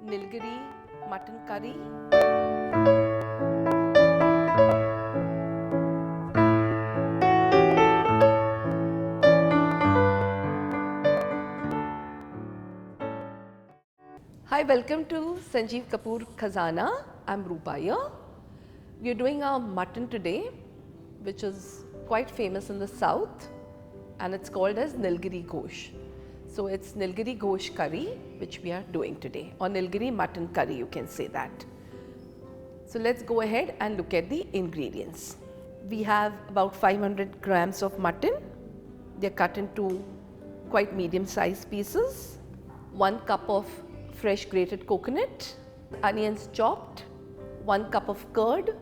Nilgiri Mutton Curry. Hi, welcome to Sanjeev Kapoor Khazana. I'm Rupa here. We are doing our mutton today, which is quite famous in the south, and it's called as Nilgiri Ghosh. So it's Nilgiri Ghosh curry which we are doing today, or Nilgiri mutton curry, you can say that. So let's go ahead and look at the ingredients. We have about 500 grams of mutton. They're cut into quite medium sized pieces. 1 cup of fresh grated coconut, onions chopped, 1 cup of curd.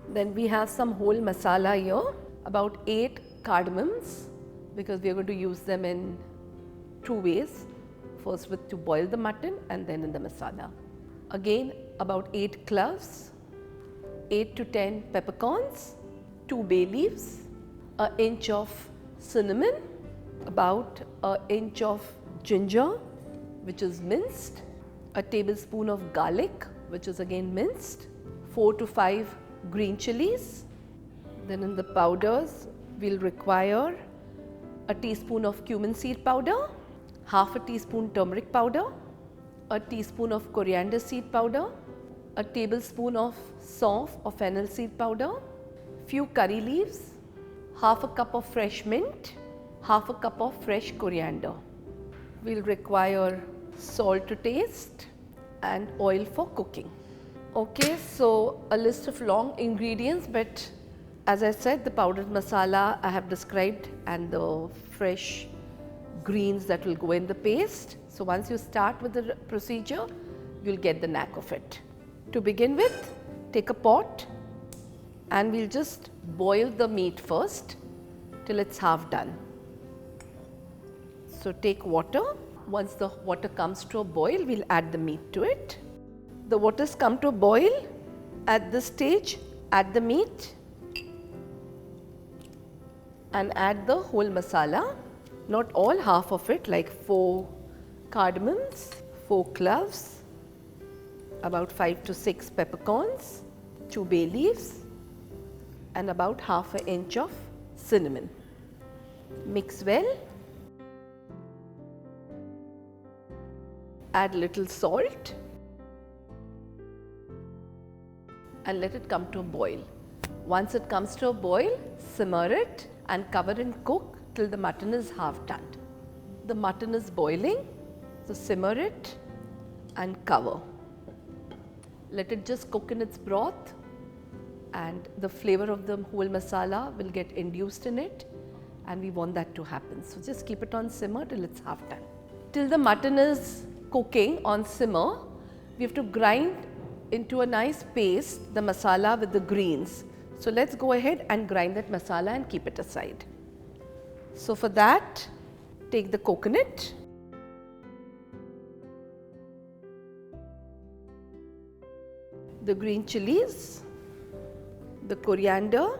Then we have some whole masala here, about 8 cardamoms, because we are going to use them in 2 ways. First to boil the mutton and then in the masala. Again about 8 cloves, 8 to 10 peppercorns, 2 bay leaves, an inch of cinnamon, about an inch of ginger which is minced, a tablespoon of garlic which is again minced, 4 to 5 green chillies. Then in the powders we'll require a teaspoon of cumin seed powder, half a teaspoon turmeric powder, a teaspoon of coriander seed powder, a tablespoon of saunf or fennel seed powder, few curry leaves, half a cup of fresh mint, half a cup of fresh coriander. We'll require salt to taste and oil for cooking. Okay, so a list of long ingredients, but as I said, the powdered masala I have described and the fresh greens that will go in the paste. So once you start with the procedure, you'll get the knack of it. To begin with, take a pot and we'll just boil the meat first till it's half done. So take water. Once the water comes to a boil, we'll add the meat to it. The water's come to a boil. At this stage, add the meat and add the whole masala. Not all, half of it, like 4 cardamoms, 4 cloves, about 5 to 6 peppercorns, 2 bay leaves and about half an inch of cinnamon. Mix well. Add little salt and let it come to a boil. Once it comes to a boil, simmer it and cover and cook till the mutton is half done. The mutton is boiling, so simmer it and cover. Let it just cook in its broth and the flavor of the whole masala will get induced in it, and we want that to happen. So just keep it on simmer till it's half done. Till the mutton is cooking on simmer, we have to grind into a nice paste the masala with the greens. So let's go ahead and grind that masala and keep it aside. So for that, take the coconut, the green chilies, the coriander,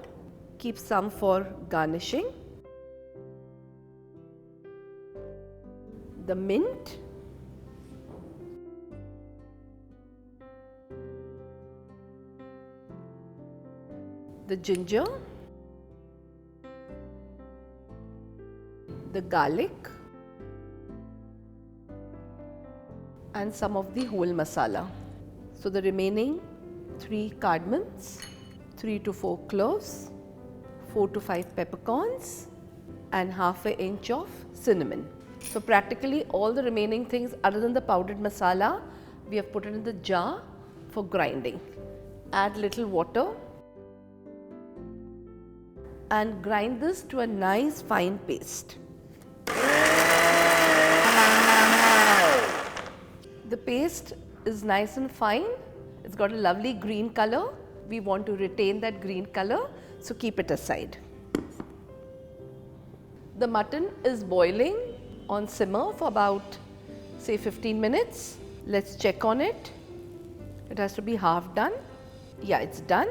keep some for garnishing, the mint, the ginger, the garlic and some of the whole masala. So the remaining 3 cardamoms, 3 to 4 cloves, 4 to 5 peppercorns and half an inch of cinnamon. So practically all the remaining things other than the powdered masala, we have put it in the jar for grinding. Add little water and grind this to a nice fine paste. The paste is nice and fine. It's got a lovely green color. We want to retain that green color, so keep it aside. The mutton is boiling on simmer for about, say, 15 minutes. Let's check on it. It has to be half done. Yeah, it's done.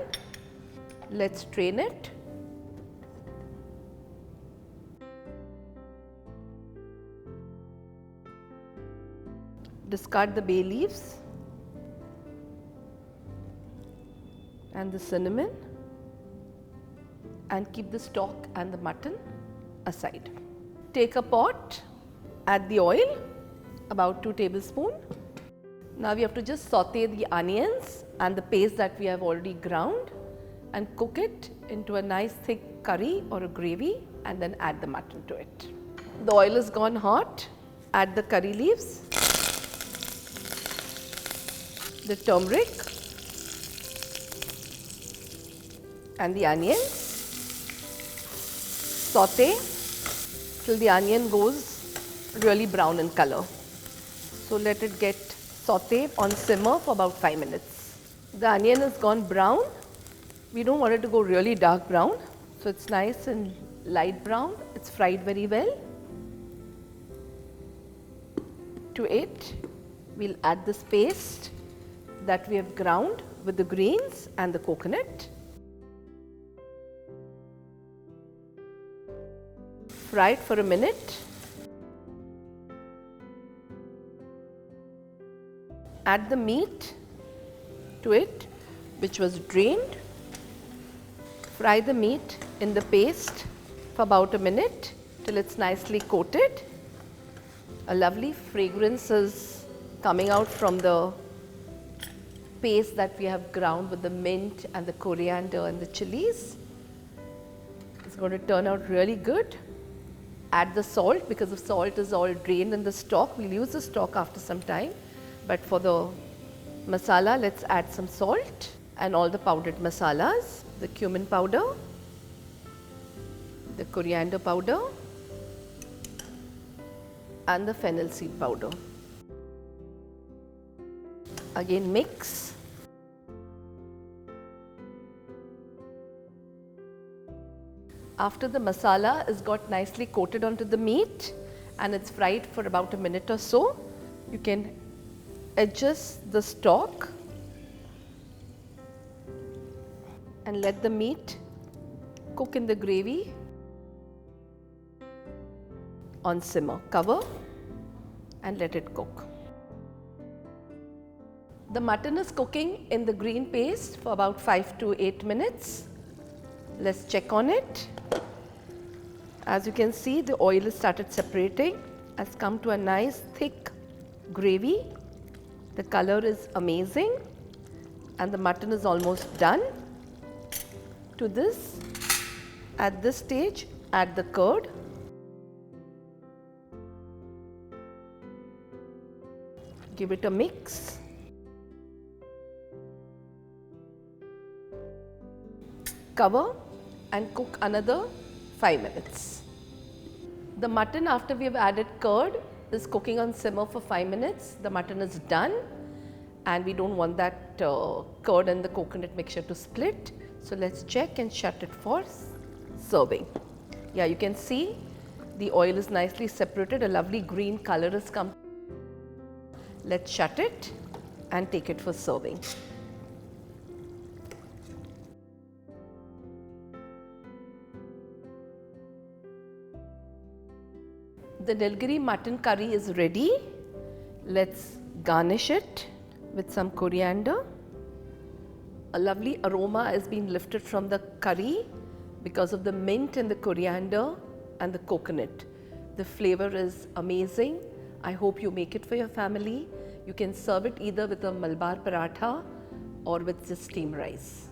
Let's strain it. Discard the bay leaves and the cinnamon, and keep the stock and the mutton aside. Take a pot, add the oil, about 2 tablespoons. Now we have to just saute the onions and the paste that we have already ground and cook it into a nice thick curry or a gravy, and then add the mutton to it. The oil is gone hot, add the curry leaves, the turmeric and the onions. Saute till the onion goes really brown in color. So let it get sauteed on simmer for about 5 minutes. The onion has gone brown. We don't want it to go really dark brown. So it's nice and light brown. It's fried very well. To it, we'll add this paste that we have ground with the greens and the coconut. Fry it for a minute. Add the meat to it, which was drained. Fry the meat in the paste for about a minute till it's nicely coated. A lovely fragrance is coming out from the paste that we have ground with the mint and the coriander and the chillies. It's going to turn out really good. Add the salt, because the salt is all drained in the stock. We'll use the stock after some time, but for the masala, let's add some salt and all the powdered masalas, the cumin powder, the coriander powder and the fennel seed powder. Again mix. After the masala is got nicely coated onto the meat and it's fried for about a minute or so, you can adjust the stock and let the meat cook in the gravy on simmer. Cover and let it cook. The mutton is cooking in the green paste for about 5 to 8 minutes. Let's check on it. As you can see, the oil has started separating, has come to a nice thick gravy. The color is amazing and the mutton is almost done. To this, at this stage, add the curd. Give it a mix. Cover and cook another 5 minutes. The mutton, after we have added curd, is cooking on simmer for 5 minutes. The mutton is done and we don't want that curd and the coconut mixture to split. So let's check and shut it for serving. Yeah, you can see the oil is nicely separated. A lovely green color has come. Let's shut it and take it for serving. The Nilgiri mutton curry is ready. Let's garnish it with some coriander. A lovely aroma has been lifted from the curry because of the mint and the coriander and the coconut. The flavor is amazing. I hope you make it for your family. You can serve it either with a Malabar paratha or with just steamed rice.